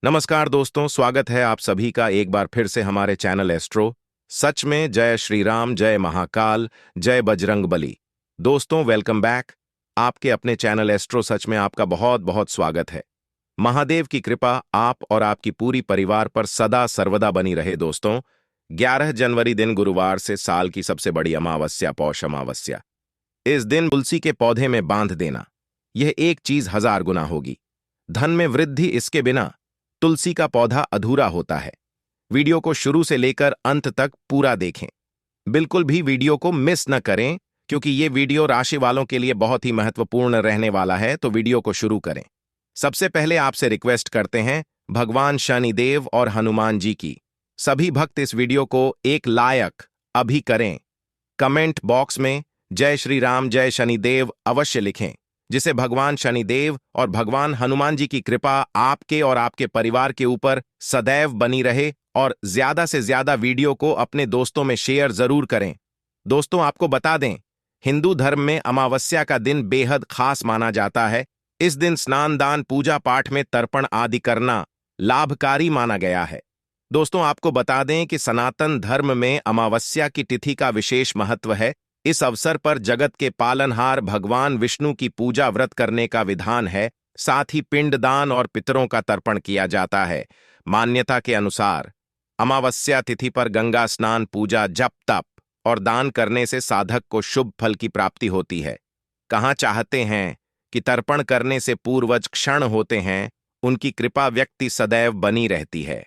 नमस्कार दोस्तों, स्वागत है आप सभी का एक बार फिर से हमारे चैनल एस्ट्रो सच में। जय श्री राम, जय महाकाल, जय बजरंग बली। दोस्तों वेलकम बैक। आपके अपने चैनल एस्ट्रो सच में आपका बहुत बहुत स्वागत है। महादेव की कृपा आप और आपकी पूरी परिवार पर सदा सर्वदा बनी रहे। दोस्तों 11 जनवरी दिन गुरुवार से साल की सबसे बड़ी अमावस्या, पौष अमावस्या। इस दिन तुलसी के पौधे में बांध देना, यह एक चीज 1000 गुना होगी। धन में वृद्धि इसके बिना तुलसी का पौधा अधूरा होता है। वीडियो को शुरू से लेकर अंत तक पूरा देखें, बिल्कुल भी वीडियो को मिस न करें, क्योंकि ये वीडियो राशि वालों के लिए बहुत ही महत्वपूर्ण रहने वाला है। तो वीडियो को शुरू करें। सबसे पहले आपसे रिक्वेस्ट करते हैं भगवान शनिदेव और हनुमान जी की, सभी भक्त इस वीडियो को एक लायक अभी करें। कमेंट बॉक्स में जय श्री राम, जय शनिदेव अवश्य लिखें, जिसे भगवान शनिदेव और भगवान हनुमान जी की कृपा आपके और आपके परिवार के ऊपर सदैव बनी रहे। और ज्यादा से ज्यादा वीडियो को अपने दोस्तों में शेयर जरूर करें। दोस्तों आपको बता दें, हिंदू धर्म में अमावस्या का दिन बेहद खास माना जाता है। इस दिन स्नान, दान, पूजा पाठ में तर्पण आदि करना लाभकारी माना गया है। दोस्तों आपको बता दें कि सनातन धर्म में अमावस्या की तिथि का विशेष महत्व है। इस अवसर पर जगत के पालनहार भगवान विष्णु की पूजा व्रत करने का विधान है। साथ ही पिंडदान और पितरों का तर्पण किया जाता है। मान्यता के अनुसार अमावस्या तिथि पर गंगा स्नान, पूजा, जप, तप और दान करने से साधक को शुभ फल की प्राप्ति होती है। कहाँ चाहते हैं कि तर्पण करने से पूर्वज क्षण होते हैं, उनकी कृपा व्यक्ति सदैव बनी रहती है।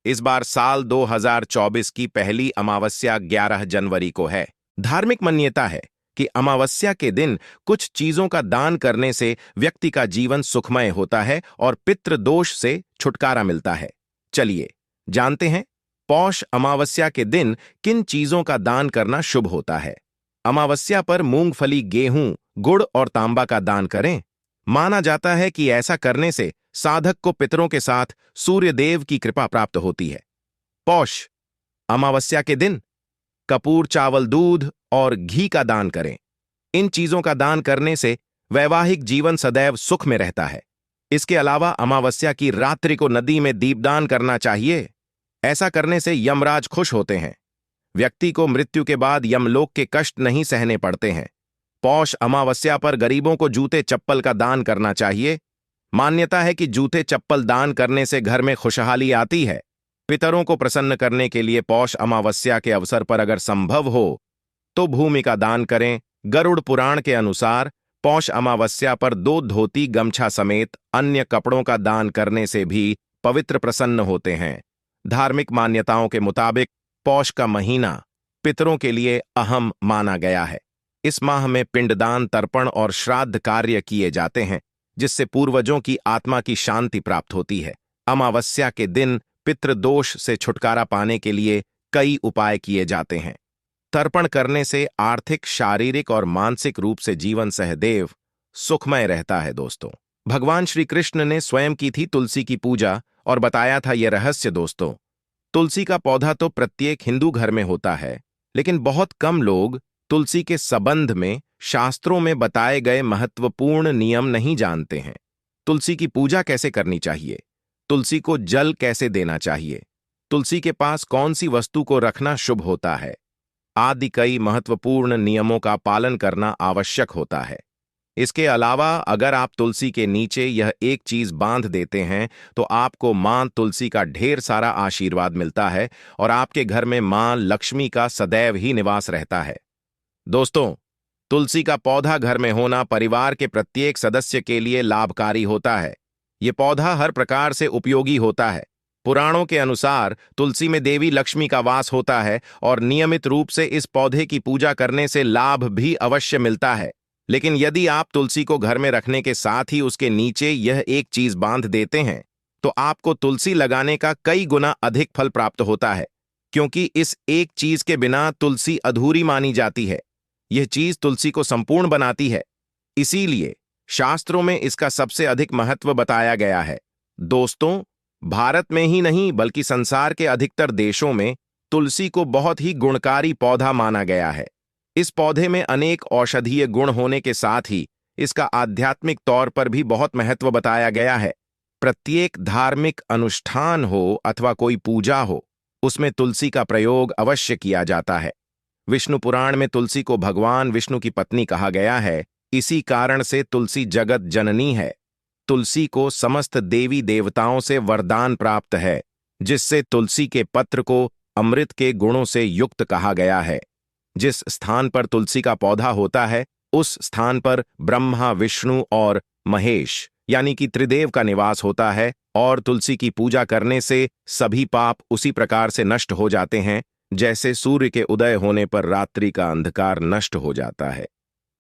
इस बार साल 2024 की पहली अमावस्या 11 जनवरी को है। धार्मिक मान्यता है कि अमावस्या के दिन कुछ चीजों का दान करने से व्यक्ति का जीवन सुखमय होता है और पितृ दोष से छुटकारा मिलता है। चलिए जानते हैं पौष अमावस्या के दिन किन चीजों का दान करना शुभ होता है। अमावस्या पर मूंगफली, गेहूं, गुड़ और तांबा का दान करें। माना जाता है कि ऐसा करने से साधक को पितरों के साथ सूर्य देव की कृपा प्राप्त होती है। पौष अमावस्या के दिन कपूर, चावल, दूध और घी का दान करें। इन चीजों का दान करने से वैवाहिक जीवन सदैव सुख में रहता है। इसके अलावा अमावस्या की रात्रि को नदी में दीपदान करना चाहिए। ऐसा करने से यमराज खुश होते हैं। व्यक्ति को मृत्यु के बाद यमलोक के कष्ट नहीं सहने पड़ते हैं। पौष अमावस्या पर गरीबों को जूते चप्पल का दान करना चाहिए। मान्यता है कि जूते चप्पल दान करने से घर में खुशहाली आती है। पितरों को प्रसन्न करने के लिए पौष अमावस्या के अवसर पर अगर संभव हो तो भूमि का दान करें। गरुड़ पुराण के अनुसार पौष अमावस्या पर 2 धोती, गमछा समेत अन्य कपड़ों का दान करने से भी पवित्र प्रसन्न होते हैं। धार्मिक मान्यताओं के मुताबिक पौष का महीना पितरों के लिए अहम माना गया है। इस माह में पिंडदान, तर्पण और श्राद्ध कार्य किए जाते हैं, जिससे पूर्वजों की आत्मा की शांति प्राप्त होती है। अमावस्या के दिन पितृदोष से छुटकारा पाने के लिए कई उपाय किए जाते हैं। तर्पण करने से आर्थिक, शारीरिक और मानसिक रूप से जीवन सहदैव सुखमय रहता है। दोस्तों भगवान श्री कृष्ण ने स्वयं की थी तुलसी की पूजा और बताया था यह रहस्य। दोस्तों तुलसी का पौधा तो प्रत्येक हिंदू घर में होता है, लेकिन बहुत कम लोग तुलसी के संबंध में शास्त्रों में बताए गए महत्वपूर्ण नियम नहीं जानते हैं। तुलसी की पूजा कैसे करनी चाहिए, तुलसी को जल कैसे देना चाहिए, तुलसी के पास कौन सी वस्तु को रखना शुभ होता है, आदि कई महत्वपूर्ण नियमों का पालन करना आवश्यक होता है। इसके अलावा अगर आप तुलसी के नीचे यह एक चीज बांध देते हैं तो आपको मां तुलसी का ढेर सारा आशीर्वाद मिलता है और आपके घर में मां लक्ष्मी का सदैव ही निवास रहता है। दोस्तों तुलसी का पौधा घर में होना परिवार के प्रत्येक सदस्य के लिए लाभकारी होता है। ये पौधा हर प्रकार से उपयोगी होता है। पुराणों के अनुसार तुलसी में देवी लक्ष्मी का वास होता है और नियमित रूप से इस पौधे की पूजा करने से लाभ भी अवश्य मिलता है। लेकिन यदि आप तुलसी को घर में रखने के साथ ही उसके नीचे यह एक चीज बांध देते हैं तो आपको तुलसी लगाने का कई गुना अधिक फल प्राप्त होता है, क्योंकि इस एक चीज के बिना तुलसी अधूरी मानी जाती है। यह चीज तुलसी को संपूर्ण बनाती है, इसीलिए शास्त्रों में इसका सबसे अधिक महत्व बताया गया है। दोस्तों भारत में ही नहीं बल्कि संसार के अधिकतर देशों में तुलसी को बहुत ही गुणकारी पौधा माना गया है। इस पौधे में अनेक औषधीय गुण होने के साथ ही इसका आध्यात्मिक तौर पर भी बहुत महत्व बताया गया है। प्रत्येक धार्मिक अनुष्ठान हो अथवा कोई पूजा हो, उसमें तुलसी का प्रयोग अवश्य किया जाता है। विष्णु पुराण में तुलसी को भगवान विष्णु की पत्नी कहा गया है। इसी कारण से तुलसी जगत जननी है। तुलसी को समस्त देवी देवताओं से वरदान प्राप्त है, जिससे तुलसी के पत्र को अमृत के गुणों से युक्त कहा गया है। जिस स्थान पर तुलसी का पौधा होता है, उस स्थान पर ब्रह्मा, विष्णु और महेश यानी कि त्रिदेव का निवास होता है, और तुलसी की पूजा करने से सभी पाप उसी प्रकार से नष्ट हो जाते हैं जैसे सूर्य के उदय होने पर रात्रि का अंधकार नष्ट हो जाता है।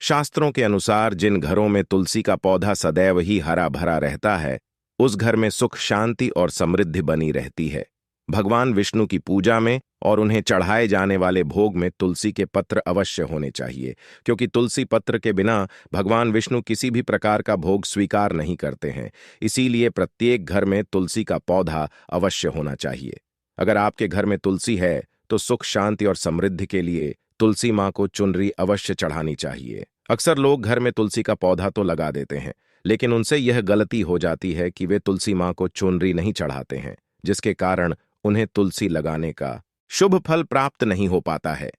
शास्त्रों के अनुसार जिन घरों में तुलसी का पौधा सदैव ही हरा भरा रहता है, उस घर में सुख, शांति और समृद्धि बनी रहती है। भगवान विष्णु की पूजा में और उन्हें चढ़ाए जाने वाले भोग में तुलसी के पत्र अवश्य होने चाहिए, क्योंकि तुलसी पत्र के बिना भगवान विष्णु किसी भी प्रकार का भोग स्वीकार नहीं करते हैं। इसीलिए प्रत्येक घर में तुलसी का पौधा अवश्य होना चाहिए। अगर आपके घर में तुलसी है तो सुख, शांति और समृद्धि के लिए तुलसी माँ को चुनरी अवश्य चढ़ानी चाहिए। अक्सर लोग घर में तुलसी का पौधा तो लगा देते हैं, लेकिन उनसे यह गलती हो जाती है कि वे तुलसी माँ को चुनरी नहीं चढ़ाते हैं, जिसके कारण उन्हें तुलसी लगाने का शुभ फल प्राप्त नहीं हो पाता है।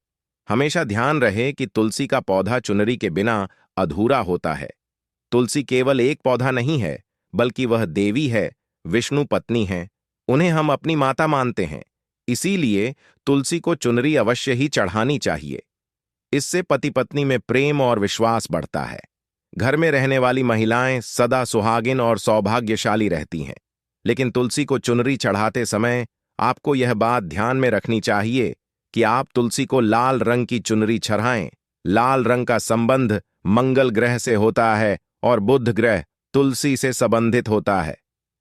हमेशा ध्यान रहे कि तुलसी का पौधा चुनरी के बिना अधूरा होता है। तुलसी केवल एक पौधा नहीं है, बल्कि वह देवी है, विष्णु पत्नी है। उन्हें हम अपनी माता मानते हैं। इसीलिए तुलसी को चुनरी अवश्य ही चढ़ानी चाहिए। इससे पति पत्नी में प्रेम और विश्वास बढ़ता है। घर में रहने वाली महिलाएं सदा सुहागिन और सौभाग्यशाली रहती हैं। लेकिन तुलसी को चुनरी चढ़ाते समय आपको यह बात ध्यान में रखनी चाहिए कि आप तुलसी को लाल रंग की चुनरी चढ़ाएं। लाल रंग का संबंध मंगल ग्रह से होता है और बुध ग्रह तुलसी से संबंधित होता है।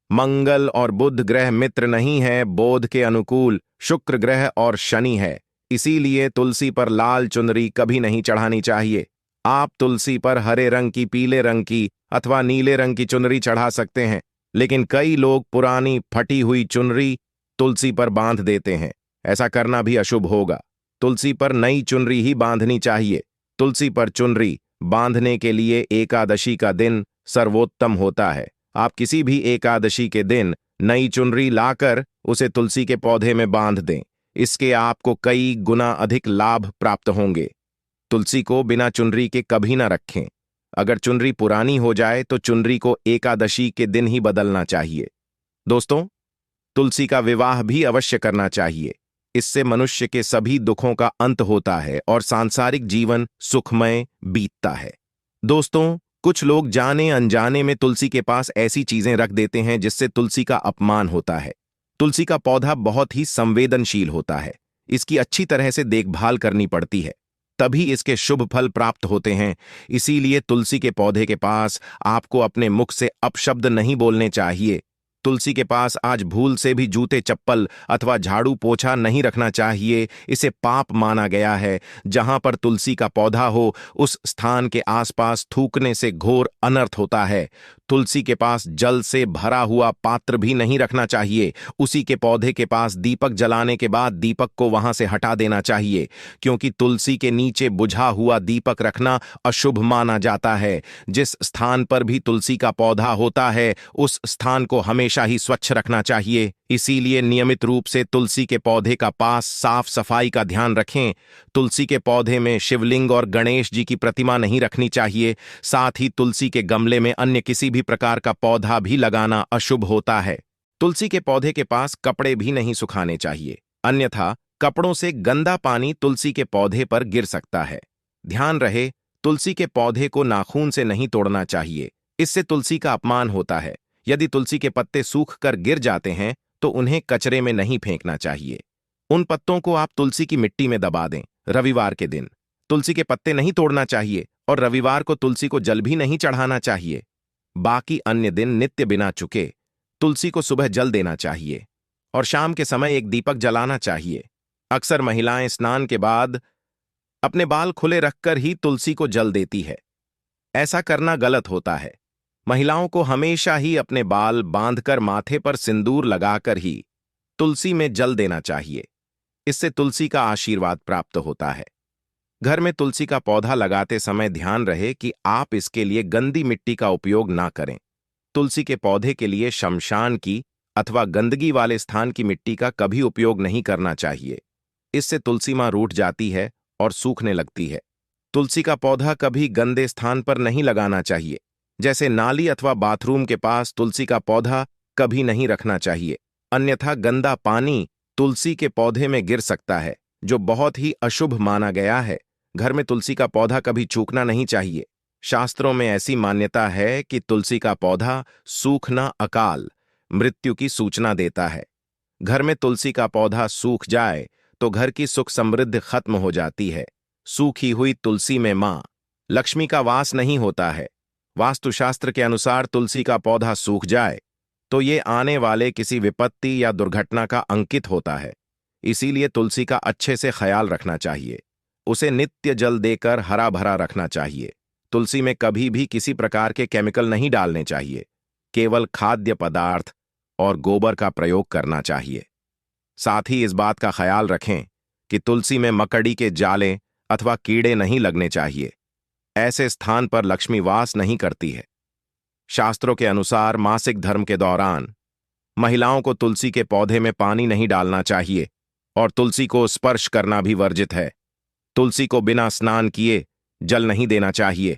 मंगल और बुध ग्रह मित्र नहीं है, बोध के अनुकूल शुक्र ग्रह और शनि है। इसीलिए तुलसी पर लाल चुनरी कभी नहीं चढ़ानी चाहिए। आप तुलसी पर हरे रंग की, पीले रंग की अथवा नीले रंग की चुनरी चढ़ा सकते हैं, लेकिन कई लोग पुरानी फटी हुई चुनरी तुलसी पर बांध देते हैं। ऐसा करना भी अशुभ होगा। तुलसी पर नई चुनरी ही बांधनी चाहिए। तुलसी पर चुनरी बांधने के लिए एकादशी का दिन सर्वोत्तम होता है। आप किसी भी एकादशी के दिन नई चुनरी लाकर उसे तुलसी के पौधे में बांध दें। इसके आपको कई गुना अधिक लाभ प्राप्त होंगे। तुलसी को बिना चुनरी के कभी ना रखें। अगर चुनरी पुरानी हो जाए तो चुनरी को एकादशी के दिन ही बदलना चाहिए। दोस्तों, तुलसी का विवाह भी अवश्य करना चाहिए। इससे मनुष्य के सभी दुखों का अंत होता है और सांसारिक जीवन सुखमय बीतता है। दोस्तों, कुछ लोग जाने अनजाने में तुलसी के पास ऐसी चीजें रख देते हैं जिससे तुलसी का अपमान होता है। तुलसी का पौधा बहुत ही संवेदनशील होता है। इसकी अच्छी तरह से देखभाल करनी पड़ती है, तभी इसके शुभ फल प्राप्त होते हैं। इसीलिए तुलसी के पौधे के पास आपको अपने मुख से अपशब्द नहीं बोलने चाहिए। तुलसी के पास आज भूल से भी जूते, चप्पल अथवा झाड़ू पोछा नहीं रखना चाहिए। इसे पाप माना गया है। जहां पर तुलसी का पौधा हो, उस स्थान के आसपास थूकने से घोर अनर्थ होता है। तुलसी के पास जल से भरा हुआ पात्र भी नहीं रखना चाहिए। उसी के पौधे के पास दीपक जलाने के बाद दीपक को वहां से हटा देना चाहिए, क्योंकि तुलसी के नीचे बुझा हुआ दीपक रखना अशुभ माना जाता है। जिस स्थान पर भी तुलसी का पौधा होता है, उस स्थान को हमेशा ही स्वच्छ रखना चाहिए। इसीलिए नियमित रूप से तुलसी के पौधे का पास साफ सफाई का ध्यान रखें। तुलसी के पौधे में शिवलिंग और गणेश जी की प्रतिमा नहीं रखनी चाहिए। साथ ही तुलसी के गमले में अन्य किसी भी प्रकार का पौधा भी लगाना अशुभ होता है। तुलसी के पौधे के पास कपड़े भी नहीं सुखाने चाहिए, अन्यथा कपड़ों से गंदा पानी तुलसी के पौधे पर गिर सकता है। ध्यान रहे, तुलसी के पौधे को नाखून से नहीं तोड़ना चाहिए। इससे तुलसी का अपमान होता है। यदि तुलसी के पत्ते सूख कर गिर जाते हैं तो उन्हें कचरे में नहीं फेंकना चाहिए। उन पत्तों को आप तुलसी की मिट्टी में दबा दें। रविवार के दिन तुलसी के पत्ते नहीं तोड़ना चाहिए और रविवार को तुलसी को जल भी नहीं चढ़ाना चाहिए। बाकी अन्य दिन नित्य बिना चुके तुलसी को सुबह जल देना चाहिए और शाम के समय एक दीपक जलाना चाहिए। अक्सर महिलाएं स्नान के बाद अपने बाल खुले रखकर ही तुलसी को जल देती है। ऐसा करना गलत होता है। महिलाओं को हमेशा ही अपने बाल बांधकर माथे पर सिंदूर लगाकर ही तुलसी में जल देना चाहिए। इससे तुलसी का आशीर्वाद प्राप्त होता है। घर में तुलसी का पौधा लगाते समय ध्यान रहे कि आप इसके लिए गंदी मिट्टी का उपयोग ना करें। तुलसी के पौधे के लिए शमशान की अथवा गंदगी वाले स्थान की मिट्टी का कभी उपयोग नहीं करना चाहिए। इससे तुलसी मां रूठ जाती है और सूखने लगती है। तुलसी का पौधा कभी गंदे स्थान पर नहीं लगाना चाहिए, जैसे नाली अथवा बाथरूम के पास तुलसी का पौधा कभी नहीं रखना चाहिए, अन्यथा गंदा पानी तुलसी के पौधे में गिर सकता है, जो बहुत ही अशुभ माना गया है। घर में तुलसी का पौधा कभी चूकना नहीं चाहिए। शास्त्रों में ऐसी मान्यता है कि तुलसी का पौधा सूखना अकाल मृत्यु की सूचना देता है। घर में तुलसी का पौधा सूख जाए तो घर की सुख समृद्धि खत्म हो जाती है। सूखी हुई तुलसी में मां लक्ष्मी का वास नहीं होता है। वास्तुशास्त्र के अनुसार तुलसी का पौधा सूख जाए तो ये आने वाले किसी विपत्ति या दुर्घटना का अंकित होता है। इसीलिए तुलसी का अच्छे से ख्याल रखना चाहिए। उसे नित्य जल देकर हरा भरा रखना चाहिए। तुलसी में कभी भी किसी प्रकार के केमिकल नहीं डालने चाहिए। केवल खाद्य पदार्थ और गोबर का प्रयोग करना चाहिए। साथ ही इस बात का ख्याल रखें कि तुलसी में मकड़ी के जाले अथवा कीड़े नहीं लगने चाहिए। ऐसे स्थान पर लक्ष्मी वास नहीं करती है। शास्त्रों के अनुसार मासिक धर्म के दौरान महिलाओं को तुलसी के पौधे में पानी नहीं डालना चाहिए और तुलसी को स्पर्श करना भी वर्जित है। तुलसी को बिना स्नान किए जल नहीं देना चाहिए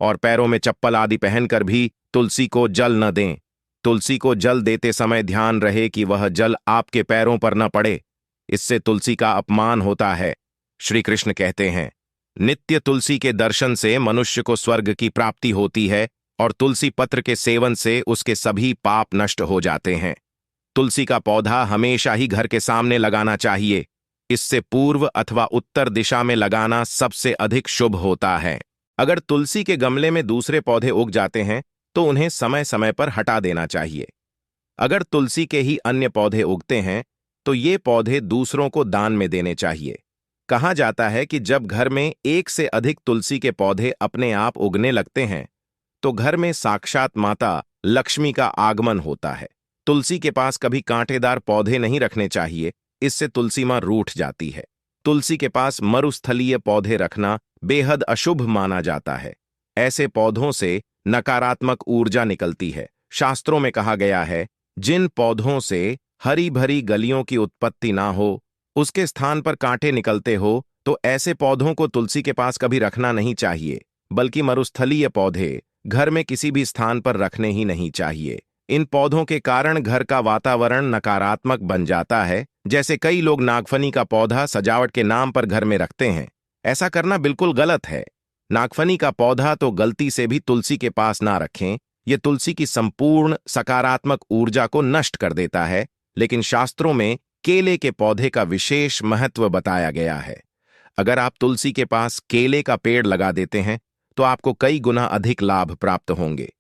और पैरों में चप्पल आदि पहनकर भी तुलसी को जल न दें। तुलसी को जल देते समय ध्यान रहे कि वह जल आपके पैरों पर न पड़े, इससे तुलसी का अपमान होता है। श्री कृष्ण कहते हैं, नित्य तुलसी के दर्शन से मनुष्य को स्वर्ग की प्राप्ति होती है और तुलसी पत्र के सेवन से उसके सभी पाप नष्ट हो जाते हैं। तुलसी का पौधा हमेशा ही घर के सामने लगाना चाहिए। इससे पूर्व अथवा उत्तर दिशा में लगाना सबसे अधिक शुभ होता है। अगर तुलसी के गमले में दूसरे पौधे उग जाते हैं तो उन्हें समय समय पर हटा देना चाहिए। अगर तुलसी के ही अन्य पौधे उगते हैं तो ये पौधे दूसरों को दान में देने चाहिए। कहा जाता है कि जब घर में एक से अधिक तुलसी के पौधे अपने आप उगने लगते हैं तो घर में साक्षात माता लक्ष्मी का आगमन होता है। तुलसी के पास कभी कांटेदार पौधे नहीं रखने चाहिए, इससे तुलसी मां रूठ जाती है। तुलसी के पास मरुस्थलीय पौधे रखना बेहद अशुभ माना जाता है। ऐसे पौधों से नकारात्मक ऊर्जा निकलती है। शास्त्रों में कहा गया है, जिन पौधों से हरी भरी गलियों की उत्पत्ति ना हो, उसके स्थान पर कांटे निकलते हो, तो ऐसे पौधों को तुलसी के पास कभी रखना नहीं चाहिए, बल्कि मरुस्थलीय पौधे घर में किसी भी स्थान पर रखने ही नहीं चाहिए। इन पौधों के कारण घर का वातावरण नकारात्मक बन जाता है। जैसे कई लोग नागफनी का पौधा सजावट के नाम पर घर में रखते हैं। ऐसा करना बिल्कुल गलत है। नागफनी का पौधा तो गलती से भी तुलसी के पास ना रखें। यह तुलसी की संपूर्ण सकारात्मक ऊर्जा को नष्ट कर देता है। लेकिन शास्त्रों में केले के पौधे का विशेष महत्व बताया गया है। अगर आप तुलसी के पास केले का पेड़ लगा देते हैं तो आपको कई गुना अधिक लाभ प्राप्त होंगे।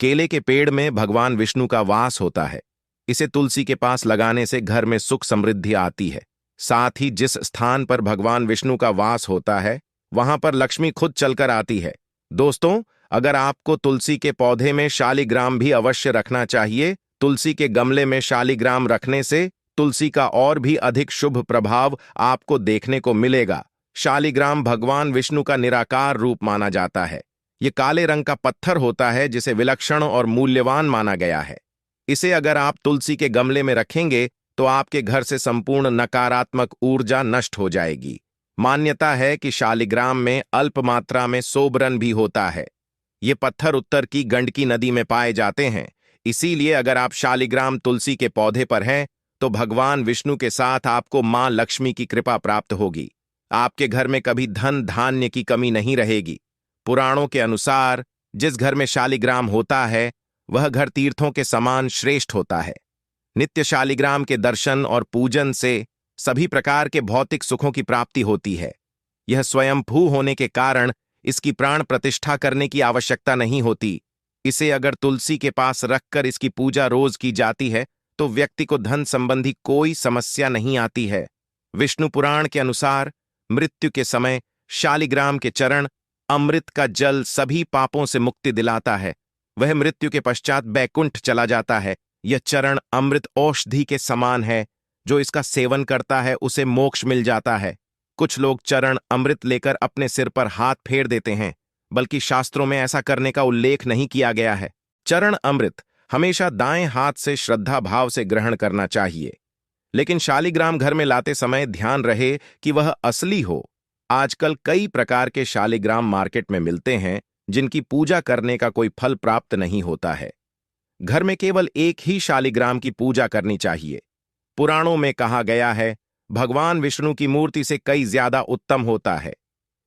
केले के पेड़ में भगवान विष्णु का वास होता है। इसे तुलसी के पास लगाने से घर में सुख समृद्धि आती है। साथ ही जिस स्थान पर भगवान विष्णु का वास होता है वहां पर लक्ष्मी खुद चलकर आती है। दोस्तों, अगर आपको तुलसी के पौधे में शालिग्राम भी अवश्य रखना चाहिए। तुलसी के गमले में शालिग्राम रखने से तुलसी का और भी अधिक शुभ प्रभाव आपको देखने को मिलेगा। शालिग्राम भगवान विष्णु का निराकार रूप माना जाता है। ये काले रंग का पत्थर होता है जिसे विलक्षण और मूल्यवान माना गया है। इसे अगर आप तुलसी के गमले में रखेंगे तो आपके घर से संपूर्ण नकारात्मक ऊर्जा नष्ट हो जाएगी। मान्यता है कि शालिग्राम में अल्प मात्रा में सोबरन भी होता है। ये पत्थर उत्तर की गंडकी नदी में पाए जाते हैं। इसीलिए अगर आप शालिग्राम तुलसी के पौधे पर हैं तो भगवान विष्णु के साथ आपको मां लक्ष्मी की कृपा प्राप्त होगी। आपके घर में कभी धन धान्य की कमी नहीं रहेगी। पुराणों के अनुसार जिस घर में शालिग्राम होता है वह घर तीर्थों के समान श्रेष्ठ होता है। नित्य शालिग्राम के दर्शन और पूजन से सभी प्रकार के भौतिक सुखों की प्राप्ति होती है। यह स्वयंभू होने के कारण इसकी प्राण प्रतिष्ठा करने की आवश्यकता नहीं होती। इसे अगर तुलसी के पास रखकर इसकी पूजा रोज की जाती है तो व्यक्ति को धन संबंधी कोई समस्या नहीं आती है। विष्णु पुराण के अनुसार मृत्यु के समय शालिग्राम के चरण अमृत का जल सभी पापों से मुक्ति दिलाता है। वह मृत्यु के पश्चात बैकुंठ चला जाता है। यह चरण अमृत औषधि के समान है। जो इसका सेवन करता है उसे मोक्ष मिल जाता है। कुछ लोग चरण अमृत लेकर अपने सिर पर हाथ फेर देते हैं, बल्कि शास्त्रों में ऐसा करने का उल्लेख नहीं किया गया है। चरण अमृत हमेशा दाएं हाथ से श्रद्धा भाव से ग्रहण करना चाहिए। लेकिन शालिग्राम घर में लाते समय ध्यान रहे कि वह असली हो। आजकल कई प्रकार के शालिग्राम मार्केट में मिलते हैं जिनकी पूजा करने का कोई फल प्राप्त नहीं होता है। घर में केवल एक ही शालिग्राम की पूजा करनी चाहिए। पुराणों में कहा गया है, भगवान विष्णु की मूर्ति से कई ज्यादा उत्तम होता है।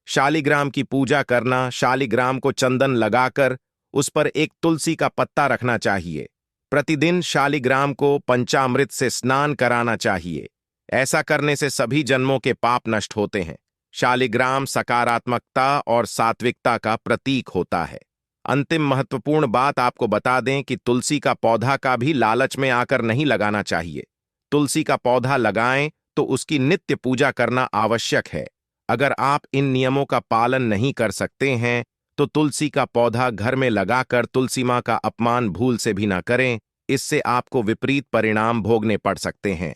शालिग्राम की पूजा करना, शालिग्राम को चंदन लगाकर उस पर एक तुलसी का पत्ता रखना चाहिए। प्रतिदिन शालिग्राम को पंचामृत से स्नान कराना चाहिए। ऐसा करने से सभी जन्मों के पाप नष्ट होते हैं। शालिग्राम सकारात्मकता और सात्विकता का प्रतीक होता है। अंतिम महत्वपूर्ण बात आपको बता दें कि तुलसी का पौधा का भी लालच में आकर नहीं लगाना चाहिए। तुलसी का पौधा लगाएं तो उसकी नित्य पूजा करना आवश्यक है। अगर आप इन नियमों का पालन नहीं कर सकते हैं तो तुलसी का पौधा घर में लगाकर तुलसी मां का अपमान भूल से भी ना करें। इससे आपको विपरीत परिणाम भोगने पड़ सकते हैं।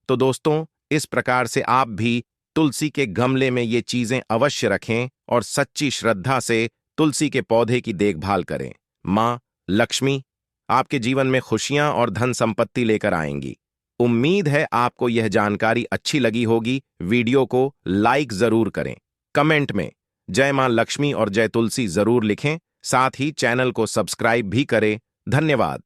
तो दोस्तों, इस प्रकार से आप भी तुलसी के गमले में ये चीजें अवश्य रखें और सच्ची श्रद्धा से तुलसी के पौधे की देखभाल करें। मां लक्ष्मी आपके जीवन में खुशियां और धन संपत्ति लेकर आएंगी। उम्मीद है आपको यह जानकारी अच्छी लगी होगी। वीडियो को लाइक जरूर करें। कमेंट में जय मां लक्ष्मी और जय तुलसी जरूर लिखें। साथ ही चैनल को सब्सक्राइब भी करें। धन्यवाद।